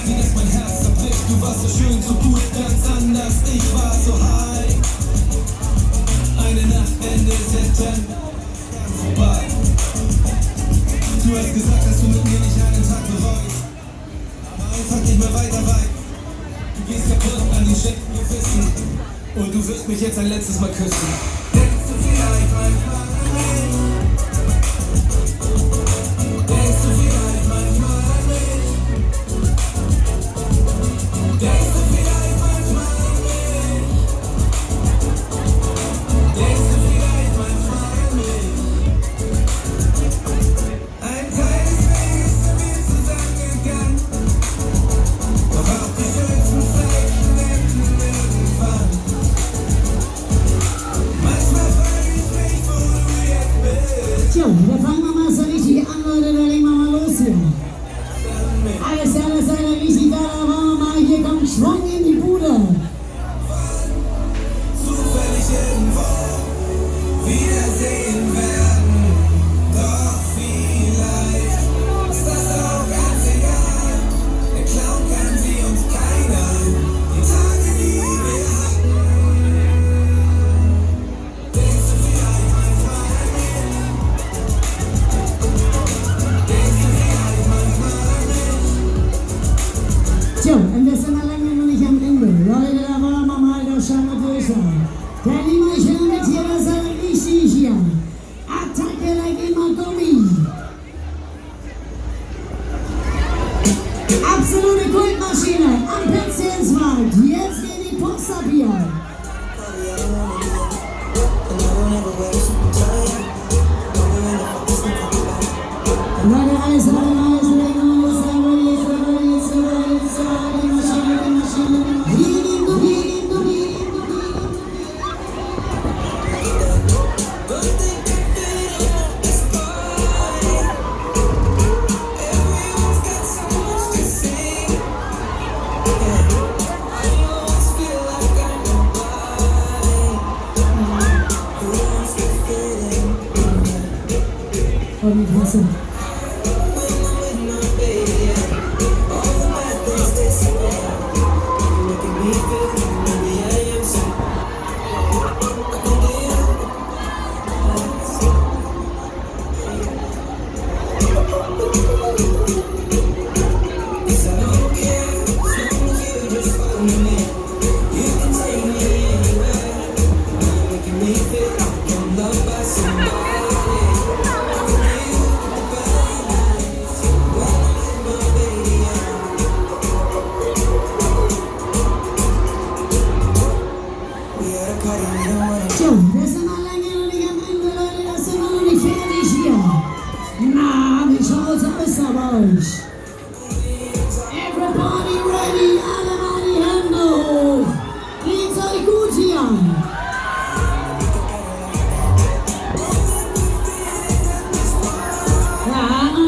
wie das mein Herz zerbricht. Du warst so schön, so gut, ganz anders. Ich war so high. Eine Nacht Ende September, vorbei. Du hast gesagt, dass du mit mir nicht einen Tag bereust, aber einfach nicht mehr weiter weit. Du gehst kaputt an den schlechten Gewissen und du wirst mich jetzt ein letztes Mal küssen. Denkst du vielleicht manchmal an mich? Denkst du vielleicht manchmal an mich? Denkst du vielleicht manchmal an mich? Denkst du vielleicht manchmal an mich? Ein Teil des Weges sind wir zusammengegangen, doch auch die schönsten Zeiten enden irgendwann. Manchmal frage ich mich, wo du jetzt bist. Tja, da fangen wir mal so richtig an, Leute, da legen wir mal los hier. Alles klar, seid ihr richtig da, da wollen wir mal, hier kommt Schwung in die Bude. Zufällig irgendwo wiedersehen werden, doch vielleicht ist das auch ganz egal. Der Clown kann sie uns keiner, die Tage, die wir hatten. Denkst du vielleicht manchmal an mich? Denkst du vielleicht manchmal an mich? Tja, und wir sind noch lange noch nicht am Ende. Leute, da wollen wir mal, da schauen wir durch sein. Da nehmen wir euch wieder mit hier, das ist richtig hier. Attacke, da geht mal Gummi. Absolute Kultmaschine am Pützchens Markt. Jetzt geht die Post ab hier. Leute, alles, legen wir los, die Maschine. Hier geht Gummi. Und die Tasse. So, wir sind noch lange noch nicht am Ende, Leute, das sind wir noch nicht fertig hier. Na, wie schaut's aus bei euch? Everybody ready, alle mal die Hände hoch. Geht's euch gut hier? Ja,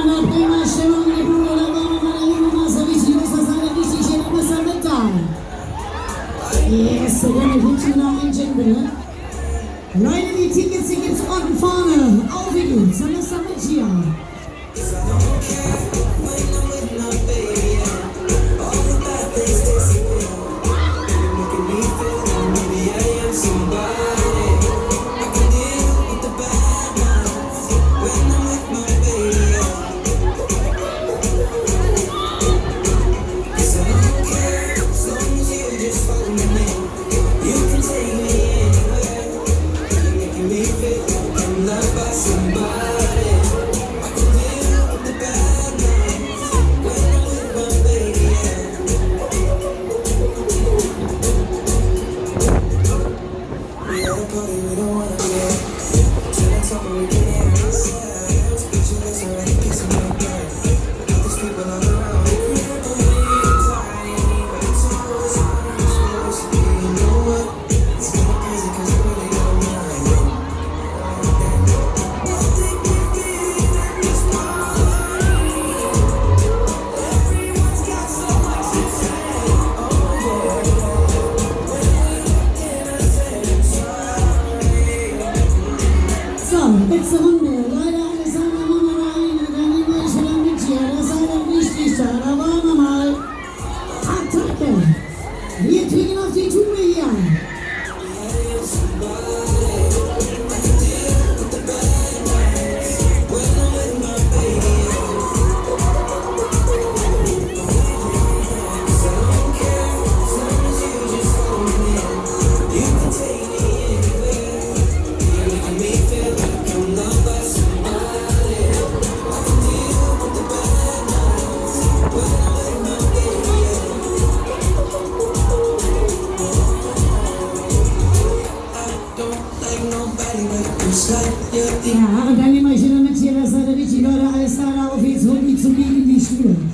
da bringen wir Stimmung in die Bude, da wollen wir mal der Junge mal so richtig, was das alle richtig hier noch besser mitteilen. Yes, so gerne wünschen wir noch einen Gin, bitte. Leute, die Tickets, die gibt's unten vorne. Auf wie geht's, dann ist damit hier. geführt.